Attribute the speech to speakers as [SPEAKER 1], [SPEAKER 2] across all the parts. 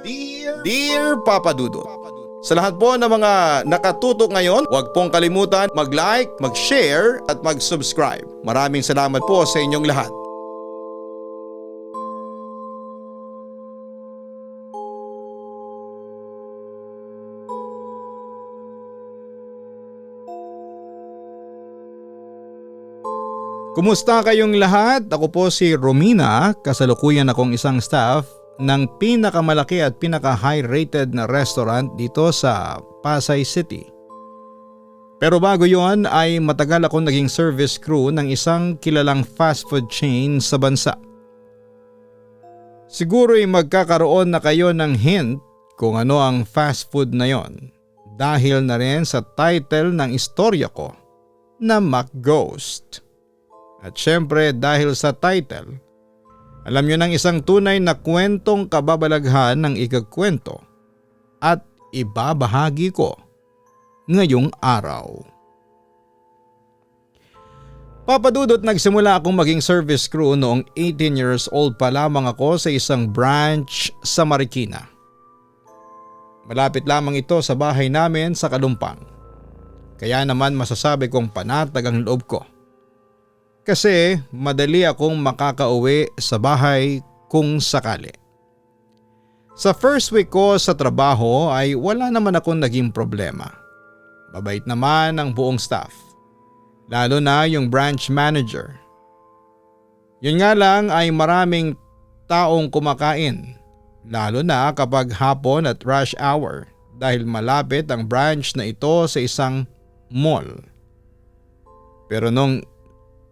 [SPEAKER 1] Dear Papa Dudut, sa lahat po ng mga nakatutok ngayon, huwag pong kalimutan mag-like, mag-share at mag-subscribe. Maraming salamat po sa inyong lahat. Kumusta kayong lahat? Ako po si Romina, kasalukuyan akong isang staff ng pinakamalaki at pinaka-high rated na restaurant dito sa Pasay City. Pero bago yon ay matagal akong naging service crew ng isang kilalang fast food chain sa bansa. Siguro'y magkakaroon na kayo ng hint kung ano ang fast food na yon dahil na rin sa title ng istorya ko na McGhost. At syempre dahil sa title, alam nyo ng isang tunay na kwentong kababalaghan ng ikagkwento at ibabahagi ko ngayong araw. Papadudot, nagsimula akong maging service crew noong 18 years old pa lamang ako sa isang branch sa Marikina. Malapit lamang ito sa bahay namin sa Kalumpang. Kaya naman masasabi kong panatag ang loob ko. Kasi madali akong makakauwi sa bahay kung sakali. Sa first week ko sa trabaho ay wala naman akong naging problema. Mabait naman ang buong staff, lalo na yung branch manager. Yun nga lang ay maraming taong kumakain, lalo na kapag hapon at rush hour dahil malapit ang branch na ito sa isang mall. Pero nung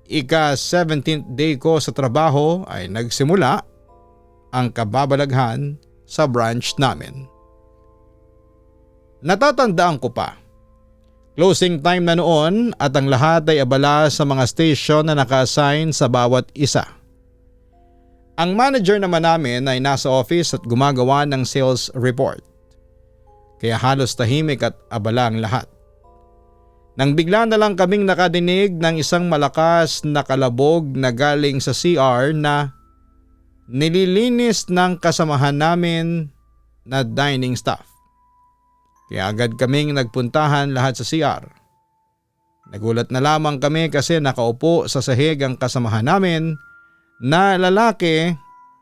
[SPEAKER 1] ika-17th day ko sa trabaho ay nagsimula ang kababalaghan sa branch namin. Natatandaan ko pa. Closing time na noon at ang lahat ay abala sa mga station na naka-assign sa bawat isa. Ang manager naman namin ay nasa office at gumagawa ng sales report. Kaya halos tahimik at abala ang lahat. Nang bigla na lang kaming nakadinig ng isang malakas na kalabog na galing sa CR na nililinis ng kasamahan namin na dining staff. Kaya agad kaming nagpuntahan lahat sa CR. Nagulat na lamang kami kasi nakaupo sa sahig ang kasamahan namin na lalaki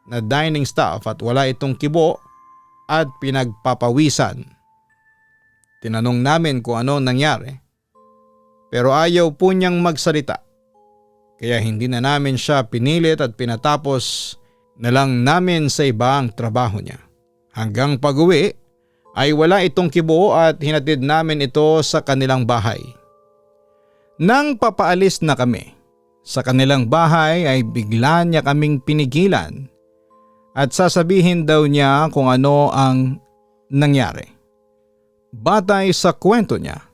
[SPEAKER 1] na dining staff at wala itong kibo at pinagpapawisan. Tinanong namin kung ano nangyari. Pero ayaw po niyang magsalita. Kaya hindi na namin siya pinilit at pinatapos na lang namin sa iba ang trabaho niya. Hanggang pag-uwi ay wala itong kibo at hinatid namin ito sa kanilang bahay. Nang papaalis na kami sa kanilang bahay ay bigla niya kaming pinigilan at sasabihin daw niya kung ano ang nangyari. Batay sa kwento niya,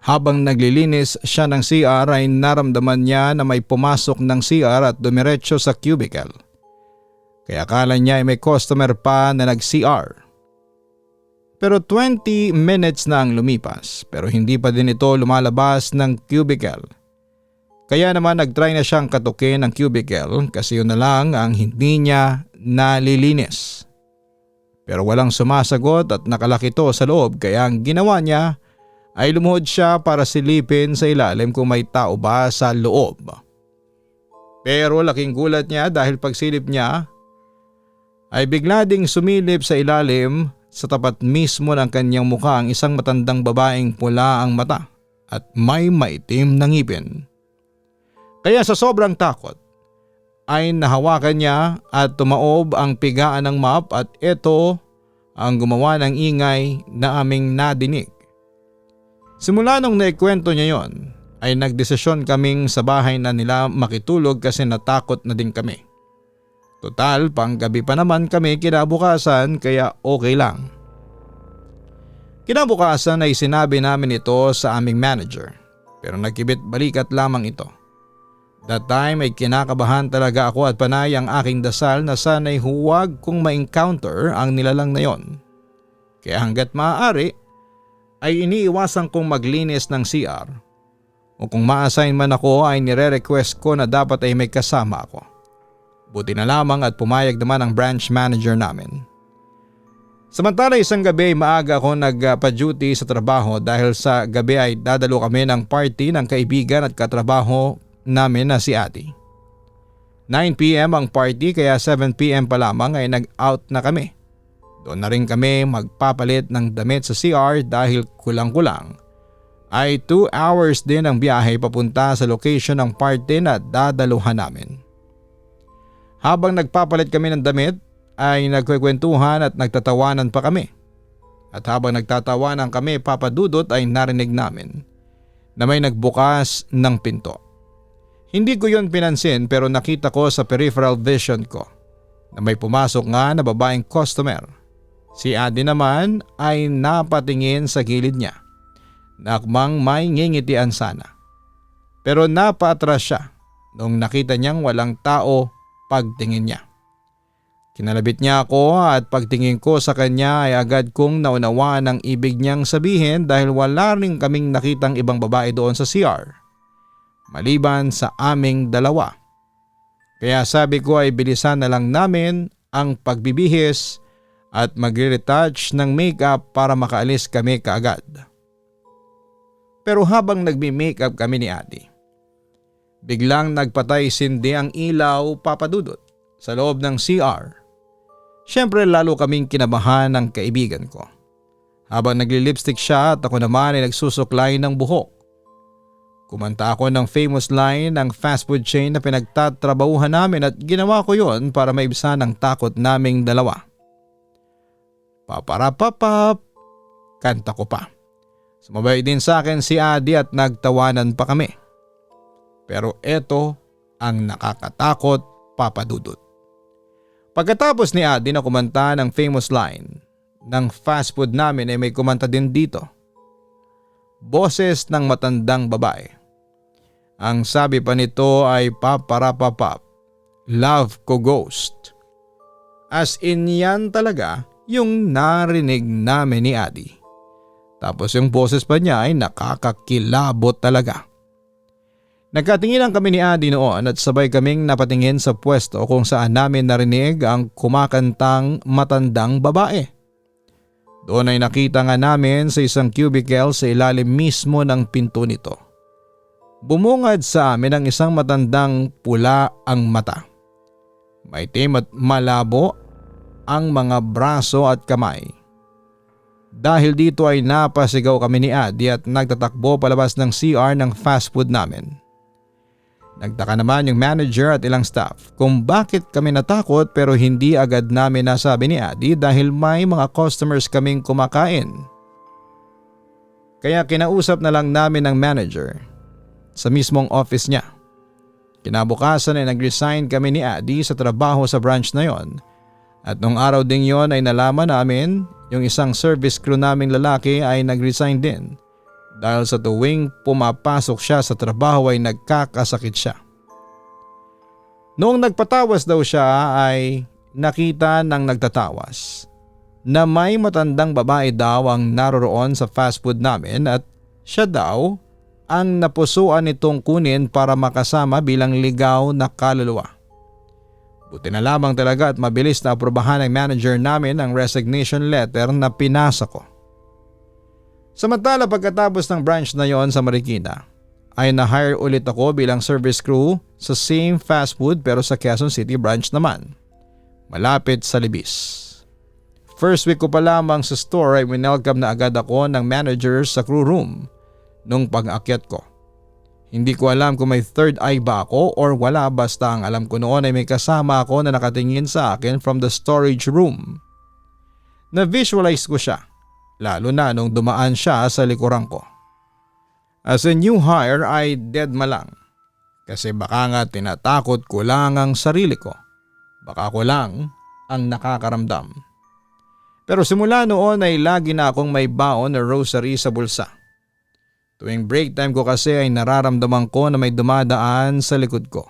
[SPEAKER 1] habang naglilinis siya ng CR ay naramdaman niya na may pumasok ng CR at dumiretso sa cubicle. Kaya akala niya ay may customer pa na nag-CR. Pero 20 minutes na ang lumipas pero hindi pa din ito lumalabas ng cubicle. Kaya naman nagtry na siyang katukin ng cubicle kasi yun na lang ang hindi niya nalilinis. Pero walang sumasagot at nakalaki ito sa loob kaya ang ginawa niya ay lumuhod siya para silipin sa ilalim kung may tao ba sa loob. Pero laking gulat niya dahil pagsilip niya ay bigla ding sumilip sa ilalim sa tapat mismo ng kanyang mukha ang isang matandang babaeng pula ang mata at may maitim na ngipin. Kaya sa sobrang takot ay nahawakan niya at tumaob ang pigaan ng map at ito ang gumawa ng ingay na aming nadinig. Simula nung naikwento niya yon ay nagdesisyon kaming sa bahay na nila makitulog kasi natakot na din kami. Total, panggabi pa naman kami kinabukasan kaya okay lang. Kinabukasan ay sinabi namin ito sa aming manager pero nagkibit balikat lamang ito. That time ay kinakabahan talaga ako at panay ang aking dasal na sana'y huwag kong ma-encounter ang nilalang na yon. Kaya hanggat maaari ay iniiwasan kong maglinis ng CR o kung ma-assign man ako ay nire-request ko na dapat ay may kasama ako. Buti na lamang at pumayag naman ang branch manager namin. Samantala isang gabi ay maaga ako nagpa-duty sa trabaho dahil sa gabi ay dadalo kami ng party ng kaibigan at katrabaho namin na si Ate. 9 PM ang party kaya 7 PM pa lamang ay nag-out na kami. Doon na rin kami magpapalit ng damit sa CR dahil kulang-kulang ay 2 hours din ang biyahe papunta sa location ng party na dadaluhan namin. Habang nagpapalit kami ng damit ay nagkwekwentuhan at nagtatawanan pa kami. At habang nagtatawanan kami papadudot ay narinig namin na may nagbukas ng pinto. Hindi ko yon pinansin pero nakita ko sa peripheral vision ko na may pumasok nga na babaeng customer. Si Adi naman ay napatingin sa gilid niya na akmang may ngingitian sana. Pero napaatras siya nung nakita niyang walang tao pagtingin niya. Kinalabit niya ako at pagtingin ko sa kanya ay agad kong naunawaan ang ibig niyang sabihin dahil wala rin kaming nakitang ibang babae doon sa CR. Maliban sa aming dalawa. Kaya sabi ko ay bilisan na lang namin ang pagbibihis at magre-retouch ng makeup para makaalis kami kaagad. Pero habang nagbi-makeup kami ni Ate, biglang nagpatay sindi ang ilaw papadudot sa loob ng CR. Siyempre lalo kaming kinabahan ng kaibigan ko. Habang nagli-lipstick siya at ako naman ay nagsusuklay ng buhok. Kumanta ako ng famous line ng fast food chain na pinagtatrabahuhan namin at ginawa ko yon para maibsan ang takot naming dalawa. Paparapapap, kanta ko pa. Sumabay din sa akin si Adi at nagtawanan pa kami. Pero eto ang nakakatakot papadudot. Pagkatapos ni Adi na kumanta ng famous line ng fast food namin ay may kumanta din dito. Boses ng matandang babae. Ang sabi pa nito ay paparapapap, love ko ghost. As in yan talaga yung narinig namin ni Adi. Tapos yung boses pa niya ay nakakakilabot talaga. Nagkatinginan kami ni Adi noon at sabay kaming napatingin sa pwesto kung saan namin narinig ang kumakantang matandang babae. Doon ay nakita nga namin sa isang cubicle sa ilalim mismo ng pinto nito. Bumungad sa amin ang isang matandang pula ang mata. Maitim at malabo ang mga braso at kamay. Dahil dito ay napasigaw kami ni Adi at nagtatakbo palabas ng CR ng fast food namin. Nagtaka naman yung manager at ilang staff kung bakit kami natakot pero hindi agad namin nasabi ni Adi dahil may mga customers kaming kumakain. Kaya kinausap na lang namin ng manager sa mismong office niya. Kinabukasan ay nag-resign kami ni Adi sa trabaho sa branch na yon at nung araw ding yon ay nalaman namin yung isang service crew naming lalaki ay nag-resign din. Dahil sa tuwing pumapasok siya sa trabaho ay nagkakasakit siya. Noong nagpatawas daw siya ay nakita ng nagtatawas na may matandang babae daw ang naroroon sa fast food namin at siya daw ang napusuan nitong kunin para makasama bilang ligaw na kaluluwa. Buti na lamang talaga at mabilis na aprobahan ng manager namin ang resignation letter na pinasa ko. Samantala pagkatapos ng branch na yon sa Marikina ay na-hire ulit ako bilang service crew sa same fast food pero sa Quezon City branch naman, malapit sa Libis. First week ko pa lamang sa store ay winelcome na agad ako ng manager sa crew room nung pag-akyat ko. Hindi ko alam kung may third eye ba ako or wala basta ang alam ko noon ay may kasama ako na nakatingin sa akin from the storage room. Na-visualize ko siya. Lalo na nung dumaan siya sa likuran ko. As a new hire ay dead malang. Kasi baka nga tinatakot ko lang ang sarili ko. Baka ko lang ang nakakaramdam. Pero simula noon ay lagi na akong may baon na rosary sa bulsa. Tuwing break time ko kasi ay nararamdaman ko na may dumadaan sa likod ko.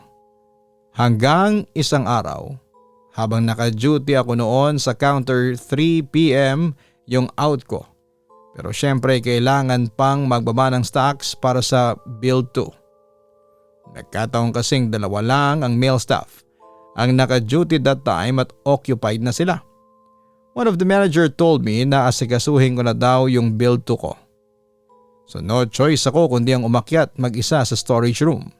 [SPEAKER 1] Hanggang isang araw, habang naka-duty ako noon sa counter 3 PM yung out ko. Pero syempre kailangan pang magbaba ng stocks para sa build 2. Nagkataon kasing dalawa lang ang male staff ang naka-duty that time at occupied na sila. One of the manager told me na asikasuhin ko na daw yung build to ko. So no choice ako kundi ang umakyat mag-isa sa storage room.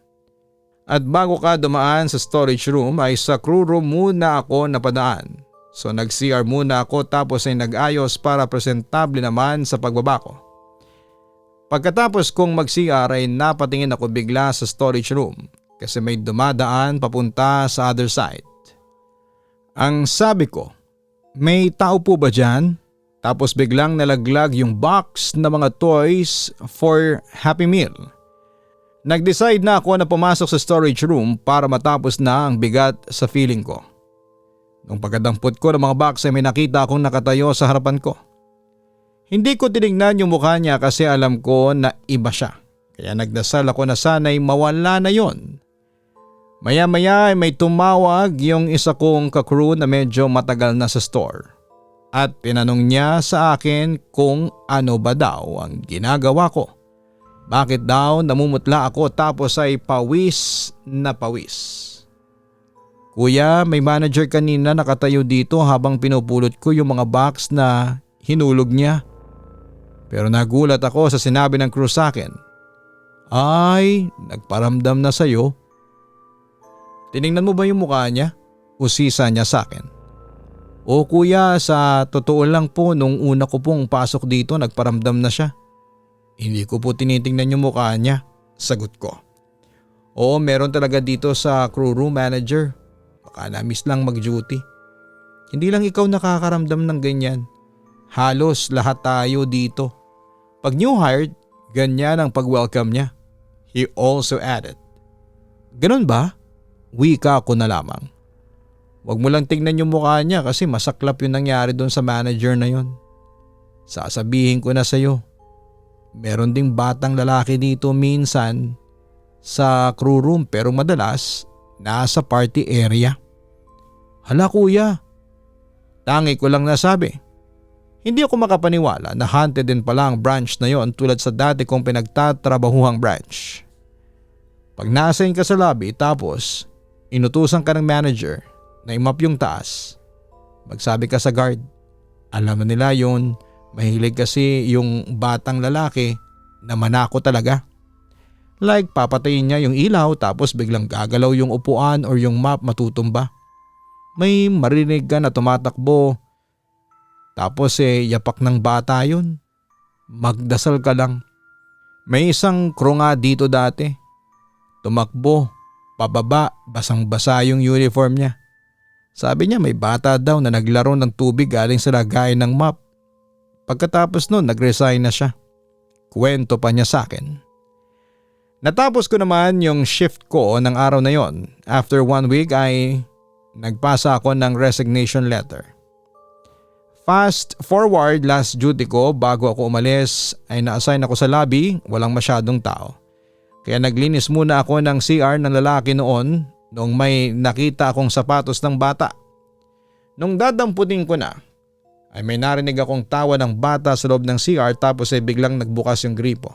[SPEAKER 1] At bago ka dumaan sa storage room ay sa crew room muna ako napadaan. So nag-CR muna ako tapos ay nag-ayos para presentable naman sa pagbaba ko. Pagkatapos kong mag-CR ay napatingin ako bigla sa storage room kasi may dumadaan papunta sa other side. Ang sabi ko, may tao po ba dyan? Tapos biglang nalaglag yung box na mga toys for Happy Meal. Nag-decide na ako na pumasok sa storage room para matapos na ang bigat sa feeling ko. Nung pagkadampot ko ng mga box ay may nakita akong nakatayo sa harapan ko. Hindi ko tinignan yung mukha niya kasi alam ko na iba siya. Kaya nagdasal ako na sana'y mawala na yon. Maya-maya ay may tumawag yung isa kong ka-crew na medyo matagal na sa store. At tinanong niya sa akin kung ano ba daw ang ginagawa ko. Bakit daw namumutla ako tapos ay pawis na pawis. Kuya, may manager kanina nakatayo dito habang pinupulot ko yung mga box na hinulog niya. Pero nagulat ako sa sinabi ng crew sa akin. Ay, nagparamdam na sa'yo. Tiningnan mo ba yung mukha niya? Usisa niya sa akin. O kuya, sa totoo lang po nung una ko pong pasok dito nagparamdam na siya. Hindi ko po tinitingnan yung mukha niya, sagot ko. Oo, meron talaga dito sa crew room manager. Baka na-miss lang mag-duty. Hindi lang ikaw nakakaramdam ng ganyan. Halos lahat tayo dito. Pag new hired, ganyan ang pag-welcome niya. He also added. Ganun ba? Wika ko na lamang. Huwag mo lang tignan yung mukha niya kasi masaklap yung nangyari doon sa manager na yon. Sasabihin ko na sa'yo. Meron ding batang lalaki dito minsan sa crew room pero madalas nasa party area. Hala kuya. Tangi ko lang nasabi. Hindi ako makapaniwala na haunted din pala ang branch na yon tulad sa dati kong pinagtatrabahuhang branch. Pag nasign ka sa lobby tapos inutusan ka ng manager na imap yung taas, magsabi ka sa guard. Alam na nila yun, mahilig kasi yung batang lalaki na manako talaga. Like papatayin niya yung ilaw tapos biglang gagalaw yung upuan or yung map matutumba. May marinig ka na tumatakbo tapos yapak ng bata yun. Magdasal ka lang. May isang crew nga dito dati. Tumakbo, pababa, basang-basa yung uniform niya. Sabi niya may bata daw na naglaro ng tubig galing sa lagayan ng map. Pagkatapos nun nag-resign na siya. Kwento pa niya sa akin. Natapos ko naman yung shift ko ng araw na yon. After 1 week ay nagpasa ako ng resignation letter. Fast forward, last duty ko bago ako umalis ay na-assign ako sa lobby, walang masyadong tao. Kaya naglinis muna ako ng CR ng lalaki noon nung may nakita akong sapatos ng bata. Nung dadamputin ko na ay may narinig akong tawa ng bata sa loob ng CR tapos ay biglang nagbukas yung gripo.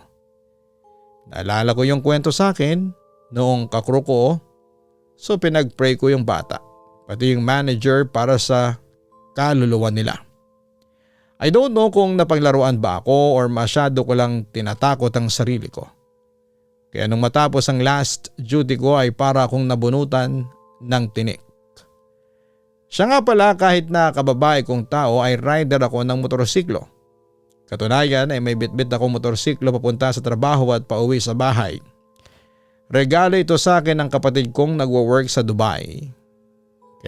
[SPEAKER 1] Naalala ko yung kwento sa akin noong kakru ko, so pinag-pray ko yung bata pati yung manager para sa kaluluwa nila. I don't know kung napaglaruan ba ako or masyado ko lang tinatakot ang sarili ko. Kaya nung matapos ang last duty ko ay para akong nabunutan ng tinik. Siya nga pala kahit na kababae kong tao ay rider ako ng motorsiklo. Katunayan ay may bitbit akong motorsiklo papunta sa trabaho at pauwi sa bahay. Regalo ito sa akin ng kapatid kong nagwo-work sa Dubai.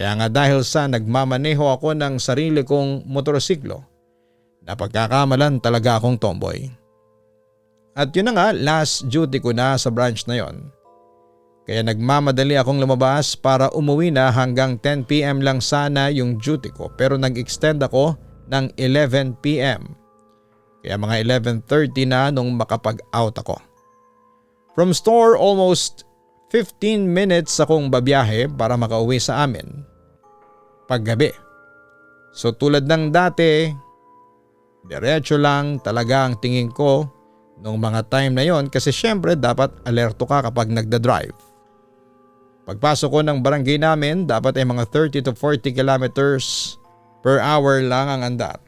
[SPEAKER 1] Kaya nga dahil sa nagmamaneho ako ng sarili kong motorsiklo, napagkakamalan talaga akong tomboy. At yun na nga, last duty ko na sa branch na yon. Kaya nagmamadali akong lumabas para umuwi na hanggang 10 PM lang sana yung duty ko pero nag-extend ako ng 11 PM. Kaya mga 11:30 na nung makapag-out ako. From store almost 15 minutes akong babiyahe para makauwi sa amin paggabi. So tulad ng dati, diretso lang talaga ang tingin ko nung mga time na yon kasi syempre dapat alerto ka kapag nagda-drive. Pagpasok ko ng barangay namin dapat ay mga 30 to 40 kilometers Per hour lang ang andar.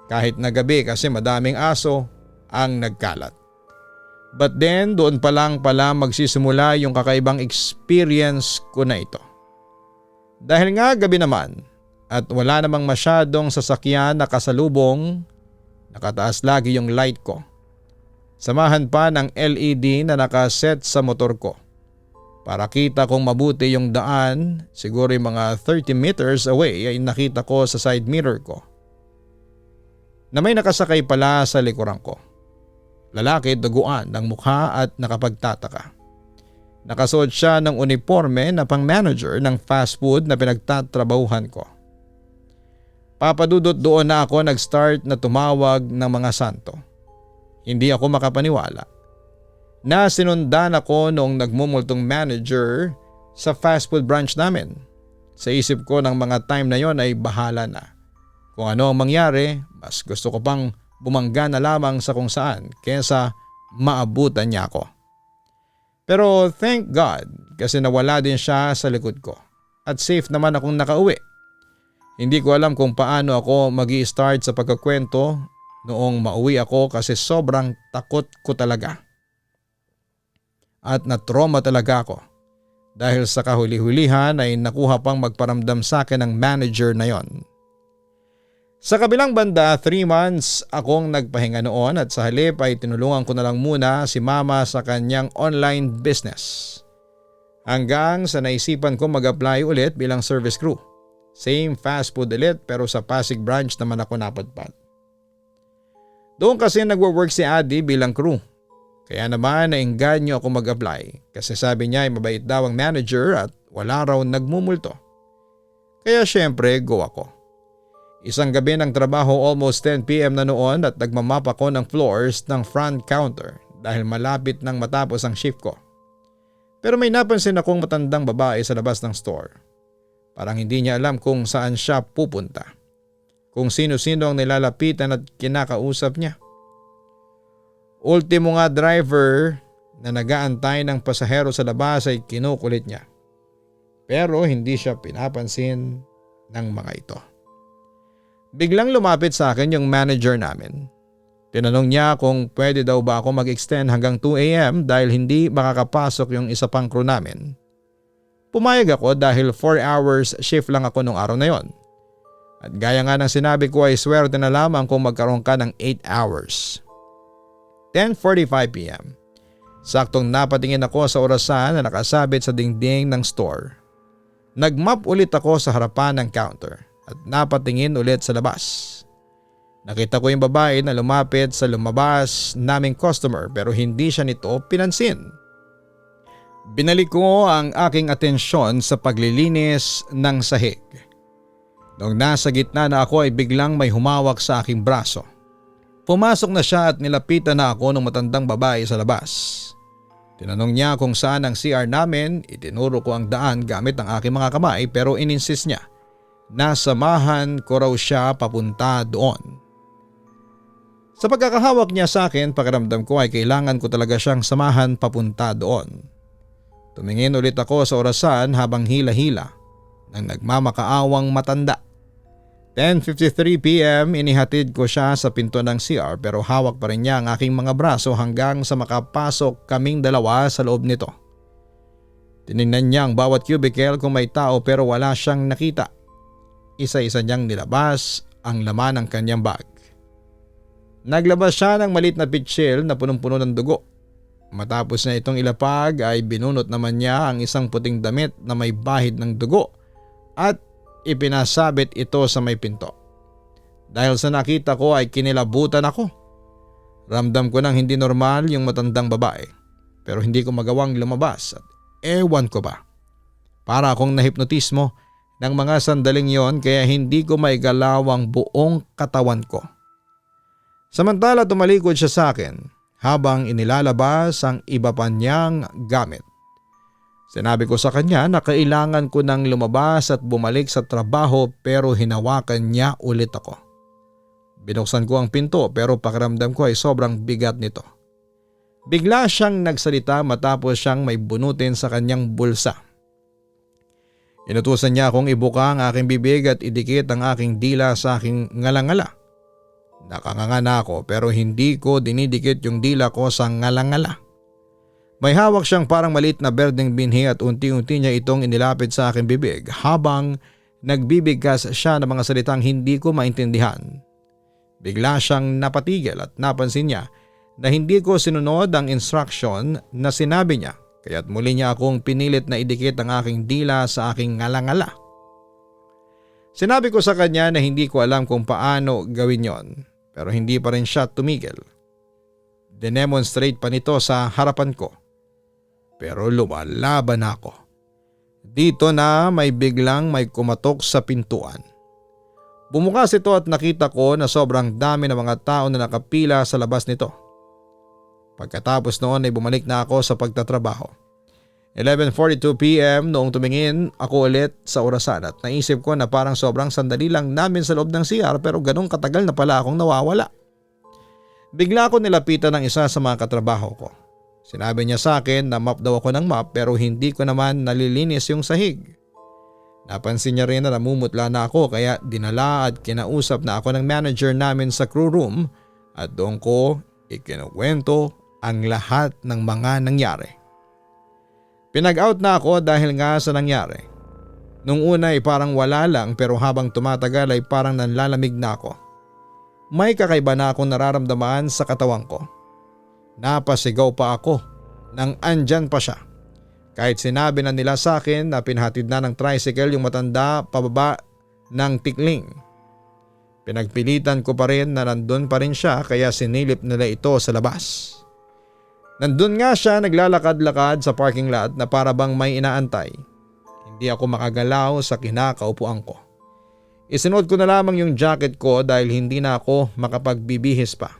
[SPEAKER 1] Kahit na gabi kasi madaming aso ang nagkalat. But then doon pa lang pala magsisimula yung kakaibang experience ko na ito. Dahil nga gabi naman at wala namang masyadong sasakyan na kasalubong, nakataas lagi yung light ko. Samahan pa ng LED na nakaset sa motor ko. Para kita kong mabuti yung daan, siguro yung mga 30 meters away ay nakita ko sa side mirror ko na may nakasakay pala sa likuran ko. Lalaki, duguan ng mukha at nakapagtataka. Nakasuot siya ng uniforme na pang manager ng fast food na pinagtatrabahuhan ko. Papadudot doon na ako nag-start na tumawag ng mga santo. Hindi ako makapaniwala na sinundan ako noong nagmumultong manager sa fast food branch namin. Sa isip ko ng mga time na yon ay bahala na. Kung ano ang mangyari, mas gusto ko pang bumangga na lamang sa kung saan kesa maabutan niya ako. Pero thank God kasi nawala din siya sa likod ko at safe naman akong nakauwi. Hindi ko alam kung paano ako mag-i-start sa pagkakwento noong mauwi ako kasi sobrang takot ko talaga. At na-trauma talaga ako dahil sa kahuli-hulihan ay nakuha pang magparamdam sa akin ng manager na yon. Sa kabilang banda, 3 months akong nagpahinga noon at sa halip ay tinulungan ko na lang muna si mama sa kanyang online business. Hanggang sa naisipan ko mag-apply ulit bilang service crew. Same fast food ulit pero sa Pasig branch naman ako napadpad. Doon kasi nagwo-work si Adi bilang crew. Kaya naman nainganyo ako mag-apply kasi sabi niya ay mabait daw ang manager at wala raw nagmumulto. Kaya syempre go ako. Isang gabi ng trabaho, almost 10 PM na noon at nagmamap ako ng floors ng front counter dahil malapit nang matapos ang shift ko. Pero may napansin akong matandang babae sa labas ng store. Parang hindi niya alam kung saan siya pupunta. Kung sino-sino ang nilalapitan at kinakausap niya. Ultimo nga driver na nag-aantay ng pasahero sa labas ay kinukulit niya. Pero hindi siya pinapansin ng mga ito. Biglang lumapit sa akin yung manager namin. Tinanong niya kung pwede daw ba ako mag-extend hanggang 2 AM dahil hindi makakapasok yung isa pang crew namin. Pumayag ako dahil 4 hours shift lang ako nung araw na yon. At gaya nga ng sinabi ko ay swerte na lamang kung magkaroon ka ng 8 hours. 10:45 PM. Saktong napatingin ako sa orasan na nakasabit sa dingding ng store. Nagmap ulit ako sa harapan ng counter at napatingin ulit sa labas. Nakita ko yung babae na lumapit sa lumabas naming customer pero hindi siya nito pinansin. Binalik ko ang aking atensyon sa paglilinis ng sahig. Noong nasa gitna na ako ay biglang may humawak sa aking braso. Pumasok na siya at nilapitan na ako ng matandang babae sa labas. Tinanong niya kung saan ang CR namin, itinuro ko ang daan gamit ang aking mga kamay pero ininsist niya na samahan ko raw siya papunta doon. Sa pagkakahawak niya sa akin, pakiramdam ko ay kailangan ko talaga siyang samahan papunta doon. Tumingin ulit ako sa orasan habang hila-hila ng nagmamakaawang matanda. 10:53 PM inihatid ko siya sa pinto ng CR pero hawak pa rin niya ang aking mga braso hanggang sa makapasok kaming dalawa sa loob nito. Tinignan niya ang bawat cubicle kung may tao pero wala siyang nakita. Isa-isa niyang nilabas ang laman ng kanyang bag. Naglabas siya ng maliit na pitsil na punong-puno ng dugo. Matapos na itong ilapag ay binunot naman niya ang isang puting damit na may bahid ng dugo at ipinasabit ito sa may pinto. Dahil sa nakita ko ay kinilabutan ako. Ramdam ko nang hindi normal yung matandang babae pero hindi ko magawang lumabas at ewan ko ba. Para akong nahipnotismo ng mga sandaling yon kaya hindi ko maigalaw ang buong katawan ko. Samantala tumalikod siya sa akin habang inilalabas ang iba pa niyang gamit. Sinabi ko sa kanya na kailangan ko nang lumabas at bumalik sa trabaho pero hinawakan niya ulit ako. Binuksan ko ang pinto pero pakiramdam ko ay sobrang bigat nito. Bigla siyang nagsalita matapos siyang may bunutin sa kanyang bulsa. Inutusan niya akong ibuka ang aking bibig at idikit ang aking dila sa aking ngalangala. Nakanganga na ako pero hindi ko dinidikit yung dila ko sa ngalangala. May hawak siyang parang maliit na berdeng binhi at unti-unti niya itong inilapit sa aking bibig habang nagbibigkas siya ng mga salitang hindi ko maintindihan. Bigla siyang napatigil at napansin niya na hindi ko sinunod ang instruction na sinabi niya. Kaya't muli niya akong pinilit na idikit ang aking dila sa aking ngalangala. Sinabi ko sa kanya na hindi ko alam kung paano gawin yon, pero hindi pa rin siya tumigil. Dinemonstrate pa nito sa harapan ko. Pero lumalaban ako. Dito na may kumatok sa pintuan. Bumukas ito at nakita ko na sobrang dami ng mga tao na nakapila sa labas nito. Pagkatapos noon ay bumalik na ako sa pagtatrabaho. 11:42 PM noong tumingin ako ulit sa orasan at naisip ko na parang sobrang sandali lang namin sa loob ng CR pero ganong katagal na pala akong nawawala. Bigla ko nilapitan ng isa sa mga katrabaho ko. Sinabi niya sa akin na map daw ako ng map pero hindi ko naman nalilinis yung sahig. Napansin niya rin na namumutla na ako kaya dinala at kinausap na ako ng manager namin sa crew room at doon ko ikinuwento ang lahat ng mga nangyari. Pinag-out na ako dahil nga sa nangyari. Nung una ay parang wala lang pero habang tumatagal ay parang nanlalamig na ako. May kakaiba na akong nararamdaman sa katawan ko. Napasigaw pa ako nang andyan pa siya. Kahit sinabi na nila sa akin na pinhatid na ng tricycle yung matanda pababa ng tikling. Pinagpilitan ko pa rin na nandun pa rin siya kaya sinilip nila ito sa labas. Nandun nga siya naglalakad-lakad sa parking lot na para bang may inaantay. Hindi ako makagalaw sa kinakaupuan ko. Isinuot ko na lamang yung jacket ko dahil hindi na ako makapagbibihis pa.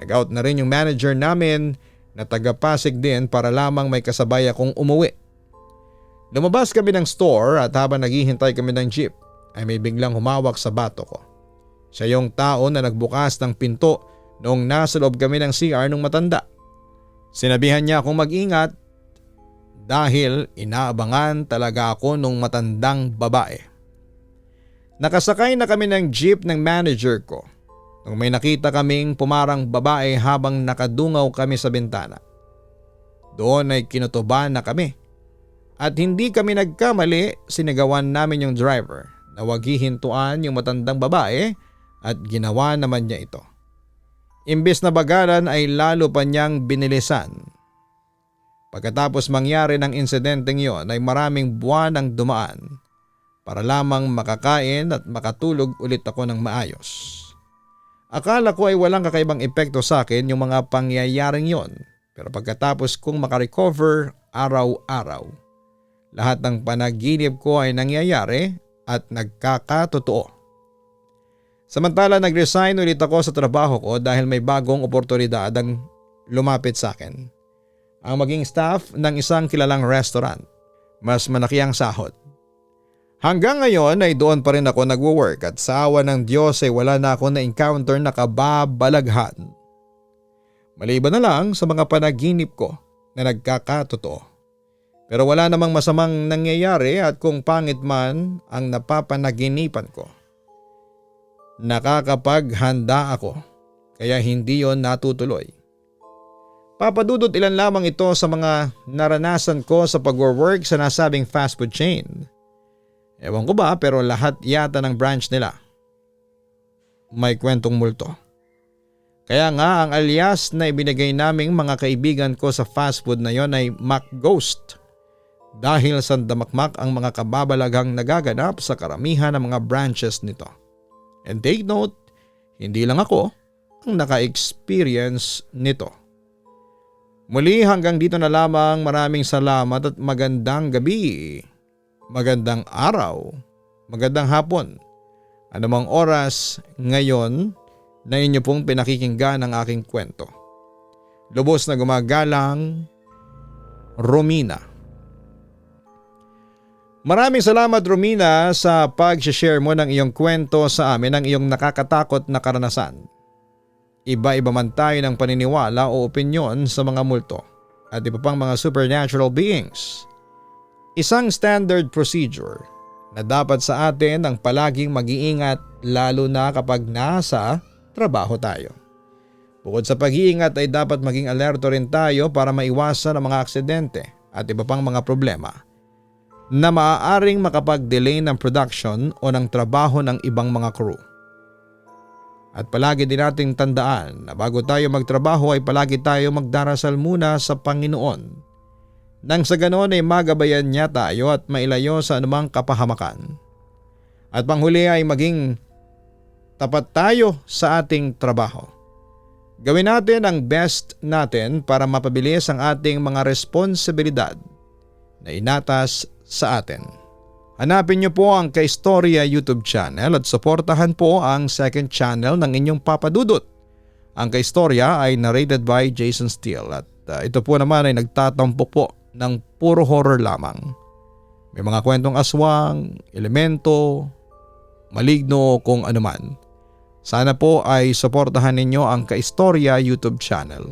[SPEAKER 1] Nag-out na rin yung manager namin na taga-Pasig din para lamang may kasabay akong umuwi. Lumabas kami ng store at habang naghihintay kami ng jeep ay may biglang humawak sa bato ko. Siya yung tao na nagbukas ng pinto noong nasa loob kami ng CR nung matanda. Sinabihan niya akong mag-ingat dahil inaabangan talaga ako nung matandang babae. Nakasakay na kami ng jeep ng manager ko nung may nakita kaming pumarang babae habang nakadungaw kami sa bintana. Doon ay kinutuban na kami at hindi kami nagkamali, sinigawan namin yung driver na wag hihintuan yung matandang babae at ginawa naman niya ito. Imbes na bagalan ay lalo pa niyang binilisan. Pagkatapos mangyari ng insidenteng yon ay maraming buwan ang dumaan para lamang makakain at makatulog ulit ako ng maayos. Akala ko ay walang kakaibang epekto sa akin yung mga pangyayaring yon pero pagkatapos kong makarecover araw-araw, lahat ng panaginip ko ay nangyayari at nagkakatotoo. Samantala nag-resign ulit ako sa trabaho ko dahil may bagong oportunidad ang lumapit sa akin. Ang maging staff ng isang kilalang restaurant. Mas malaki ang sahod. Hanggang ngayon ay doon pa rin ako nagwo-work at sa awa ng Diyos ay wala na ako na-encounter na kababalaghan. Maliban na lang sa mga panaginip ko na nagkakatotoo. Pero wala namang masamang nangyayari at kung pangit man ang napapanaginipan ko, nakakapaghanda ako kaya hindi yon natutuloy. Papadudot ilan lamang ito sa mga naranasan ko sa pag-work sa nasabing fast food chain. Ewan ko ba pero lahat yata ng branch nila may kwentong multo. Kaya nga ang alias na ibinigay naming mga kaibigan ko sa fast food na yon ay Mac Ghost. Dahil sandamakmak ang mga kababalaghang nagaganap sa karamihan ng mga branches nito. And take note, hindi lang ako ang naka-experience nito. Muli hanggang dito na lamang, maraming salamat at magandang gabi, magandang araw, magandang hapon. Anumang oras ngayon na inyo pong pinakikinggan ang aking kwento. Lubos na gumagalang, Romina. Maraming salamat Romina sa pag-share mo ng iyong kwento sa amin ng iyong nakakatakot na karanasan. Iba-iba man tayo ng paniniwala o opinyon sa mga multo at iba pang mga supernatural beings. Isang standard procedure na dapat sa atin ang palaging mag-iingat lalo na kapag nasa trabaho tayo. Bukod sa pag-iingat ay dapat maging alerto rin tayo para maiwasan ang mga aksidente at iba pang mga problema na maaaring makapag-delay ng production o ng trabaho ng ibang mga crew. At palagi din nating tandaan na bago tayo magtrabaho ay palagi tayo magdarasal muna sa Panginoon nang sa ganoon ay magabayan niya tayo at mailayo sa anumang kapahamakan. At panghuli ay maging tapat tayo sa ating trabaho. Gawin natin ang best natin para mapabilis ang ating mga responsibilidad na inatas sa atin. Hanapin niyo po ang Kaistorya YouTube channel at suportahan po ang second channel ng inyong Papa Dudut. Ang Kaistorya ay narrated by Jason Steele at ito po naman ay nagtatampo po ng puro horror lamang. May mga kwentong aswang, elemento, maligno kung anuman. Sana po ay suportahan ninyo ang Kaistorya YouTube channel.